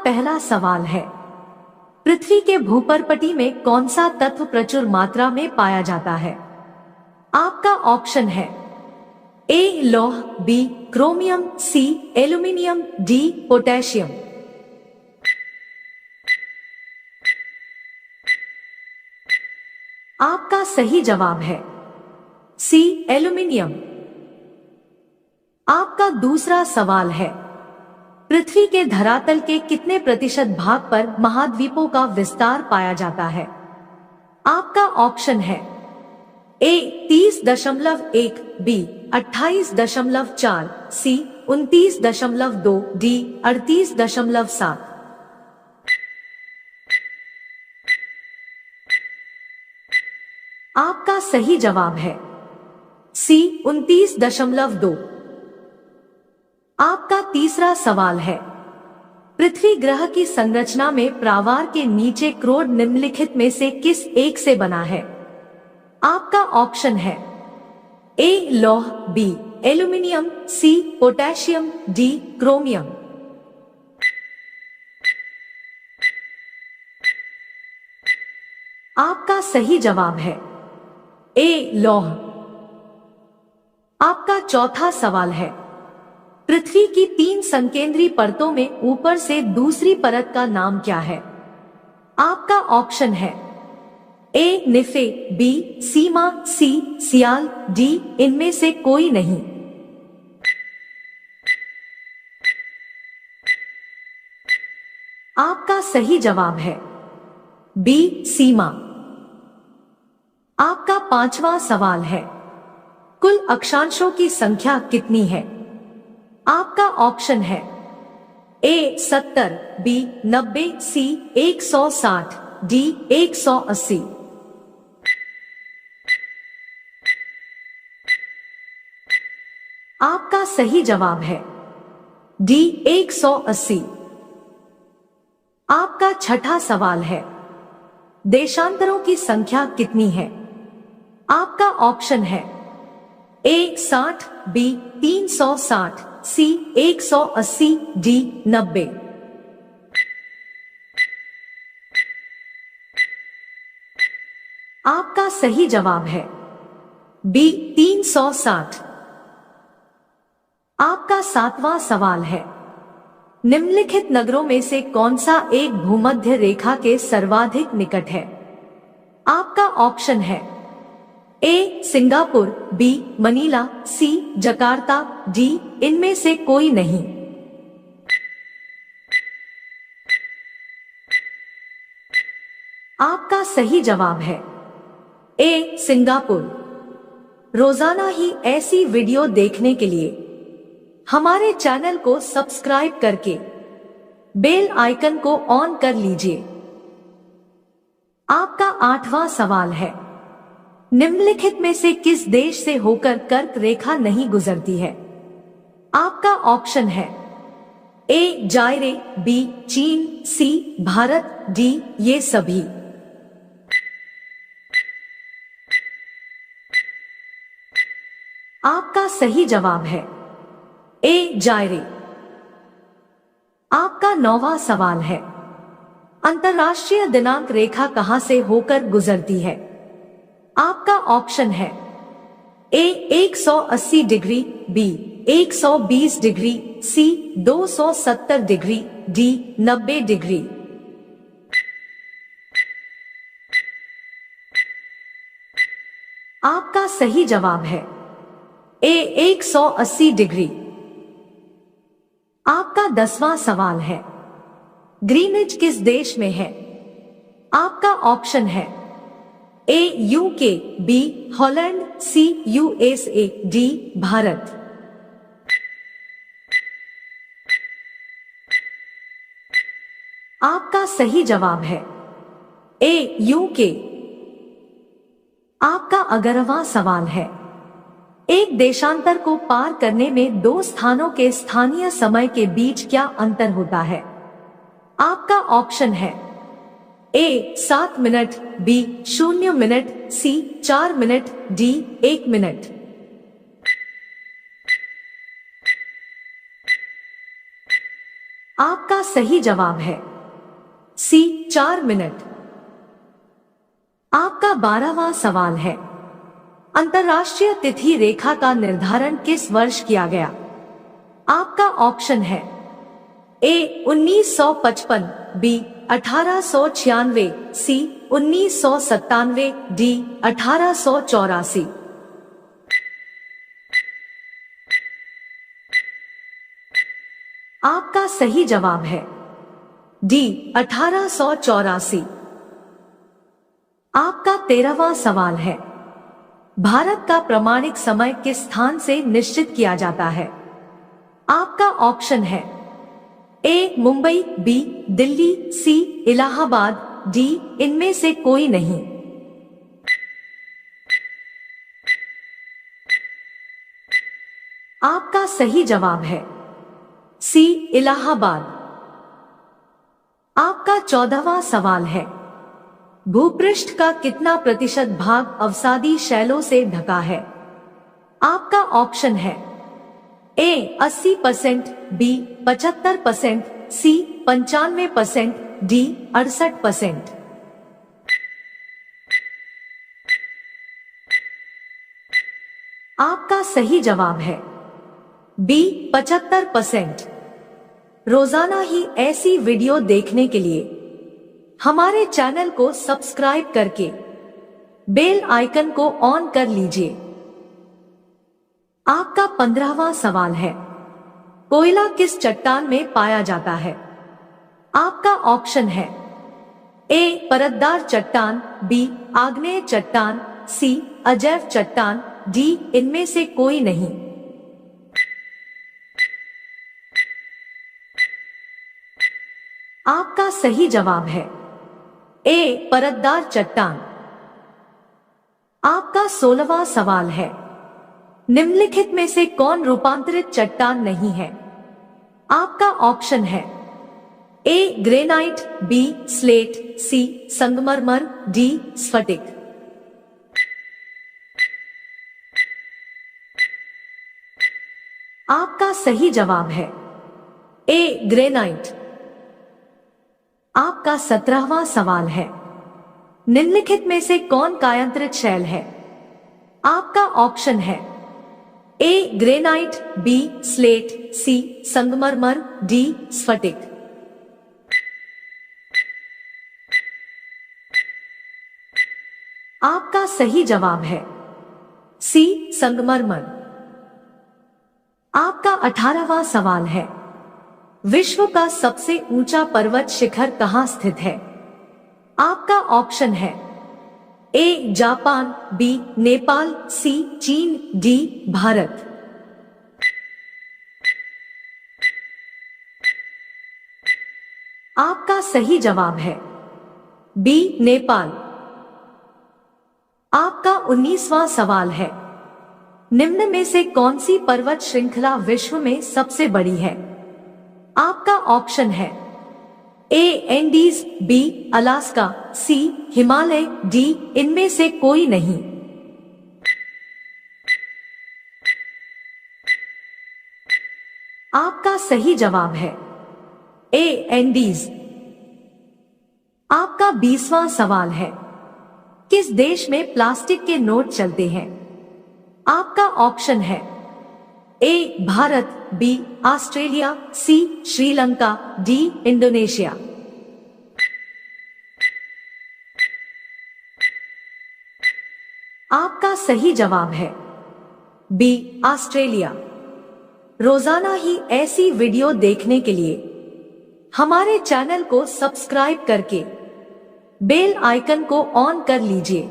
पहला सवाल है, पृथ्वी के भूपर्पटी में कौन सा तत्व प्रचुर मात्रा में पाया जाता है? आपका ऑप्शन है ए लौह, बी क्रोमियम, सी एल्यूमिनियम, डी पोटेशियम। आपका सही जवाब है सी एल्यूमिनियम। आपका दूसरा सवाल है, पृथ्वी के धरातल के कितने प्रतिशत भाग पर महाद्वीपों का विस्तार पाया जाता है? आपका ऑप्शन है ए 30.1, बी 28.4, सी 29.2, डी 38.7। आपका सही जवाब है सी 29.2। आपका तीसरा सवाल है, पृथ्वी ग्रह की संरचना में प्रावार के नीचे क्रोड निम्नलिखित में से किस एक से बना है? आपका ऑप्शन है ए लौह, B aluminium, C potassium, D chromium. आपका सही जवाब है ए लौह। आपका चौथा सवाल है, पृथ्वी की 3 संकेंद्री परतों में ऊपर से दूसरी परत का नाम क्या है? आपका ऑप्शन है ए निफे, बी सीमा, सी सियाल, डी इनमें से कोई नहीं। आपका सही जवाब है बी सीमा। आपका पांचवा सवाल है, कुल अक्षांशों की संख्या कितनी है? आपका ऑप्शन है ए 70, बी 90, सी 160, डी 180। आपका सही जवाब है डी 180। आपका छठा सवाल है, देशांतरों की संख्या कितनी है? आपका ऑप्शन है ए 60, बी 360, सी 180, डी 90। आपका सही जवाब है बी 360। आपका सातवां सवाल है, निम्नलिखित नगरों में से कौन सा एक भूमध्य रेखा के सर्वाधिक निकट है? आपका ऑप्शन है ए सिंगापुर, बी मनीला, सी जकार्ता, डी इनमें से कोई नहीं। आपका सही जवाब है ए सिंगापुर। रोजाना ही ऐसी वीडियो देखने के लिए हमारे चैनल को सब्सक्राइब करके बेल आइकन को ऑन कर लीजिए। आपका आठवां सवाल है, निम्नलिखित में से किस देश से होकर कर्क रेखा नहीं गुजरती है? आपका ऑप्शन है ए जायरे, बी चीन, सी भारत, डी ये सभी। आपका सही जवाब है ए जायरे। आपका 9वां सवाल है, अंतरराष्ट्रीय दिनांक रेखा कहां से होकर गुजरती है? आपका ऑप्शन है ए 180 डिग्री, बी 120 डिग्री, सी 270 डिग्री, डी 90 डिग्री। आपका सही जवाब है ए 180 डिग्री। आपका 10वां सवाल है, ग्रीनिच किस देश में है? आपका ऑप्शन है A UK, B Holland, C USA, D Bharat. आपका सही जवाब है ए यूके। आपका 11वां सवाल है, एक देशांतर को पार करने में 2 स्थानों के स्थानीय समय के बीच क्या अंतर होता है? आपका ऑप्शन है ए 7 मिनट, बी 0 मिनट, सी 4 मिनट, डी 1 मिनट। आपका सही जवाब है सी 4 मिनट। आपका 12वां सवाल है, अंतर्राष्ट्रीय तिथि रेखा का निर्धारण किस वर्ष किया गया? आपका ऑप्शन है ए 1955, बी 1896, सी 1997, डी 1884। आपका सही जवाब है डी 1884। आपका 13वां सवाल है, भारत का प्रमाणिक समय किस स्थान से निश्चित किया जाता है? आपका ऑप्शन है ए मुंबई, बी दिल्ली, सी इलाहाबाद, डी इनमें से कोई नहीं। आपका सही जवाब है सी इलाहाबाद। आपका 14वां सवाल है, भूपृष्ठ का कितना प्रतिशत भाग अवसादी शैलों से ढका है? आपका ऑप्शन है ए 80%, बी 75%, सी 95%, डी 68%। आपका सही जवाब है बी 75%। रोजाना ही ऐसी वीडियो देखने के लिए हमारे चैनल को सब्सक्राइब करके बेल आइकन को ऑन कर लीजिए। आपका 15वां सवाल है, कोयला किस चट्टान में पाया जाता है? आपका ऑप्शन है ए परतदार चट्टान, बी आग्नेय चट्टान, सी अजैव चट्टान, डी इनमें से कोई नहीं। आपका सही जवाब है ए परतदार चट्टान। आपका 16वां सवाल है, निम्नलिखित में से कौन रूपांतरित चट्टान नहीं है? आपका ऑप्शन है ए ग्रेनाइट, बी स्लेट, सी संगमरमर, डी स्फटिक। आपका सही जवाब है ए ग्रेनाइट। आपका 17वां सवाल है, निम्नलिखित में से कौन कायांतरित शैल है? आपका ऑप्शन है ए ग्रेनाइट, बी स्लेट, सी संगमरमर, डी स्फटिक। आपका सही जवाब है सी संगमरमर। आपका 18वां सवाल है, विश्व का सबसे ऊंचा पर्वत शिखर कहां स्थित है? आपका ऑप्शन है ए जापान, बी नेपाल, सी चीन, डी भारत। आपका सही जवाब है बी नेपाल। आपका 19वां सवाल है, निम्न में से कौन सी पर्वत श्रृंखला विश्व में सबसे बड़ी है? आपका ऑप्शन है ए एंडीज, बी अलास्का, सी हिमालय, डी इनमें से कोई नहीं। आपका सही जवाब है ए एंडीज। आपका 20वां सवाल है, किस देश में प्लास्टिक के नोट चलते हैं? आपका ऑप्शन है ए भारत, बी ऑस्ट्रेलिया, सी श्रीलंका, डी इंडोनेशिया। आपका सही जवाब है बी ऑस्ट्रेलिया। रोजाना ही ऐसी वीडियो देखने के लिए हमारे चैनल को सब्सक्राइब करके बेल आइकन को ऑन कर लीजिए।